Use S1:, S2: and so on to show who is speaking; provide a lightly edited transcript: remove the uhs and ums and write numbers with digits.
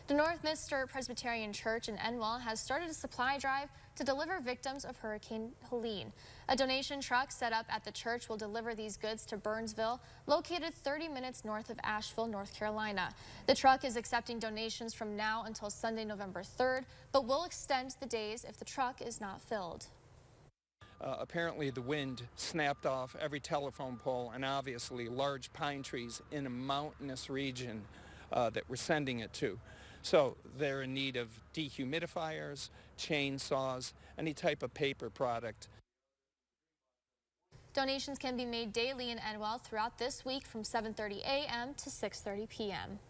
S1: The Northminster Presbyterian Church in Enwell has started a supply drive to deliver victims of Hurricane Helene. A donation truck set up at the church will deliver these goods to Burnsville, located 30 minutes north of Asheville, North Carolina. The truck is accepting donations from now until Sunday, November 3rd, but will extend the days if the truck is not filled.
S2: Apparently the wind snapped off every telephone pole and obviously large pine trees in a mountainous region that we're sending it to. So they're in need of dehumidifiers, chainsaws, any type of paper product.
S1: Donations can be made daily in Enwell throughout this week from 7:30 a.m. to 6:30 p.m.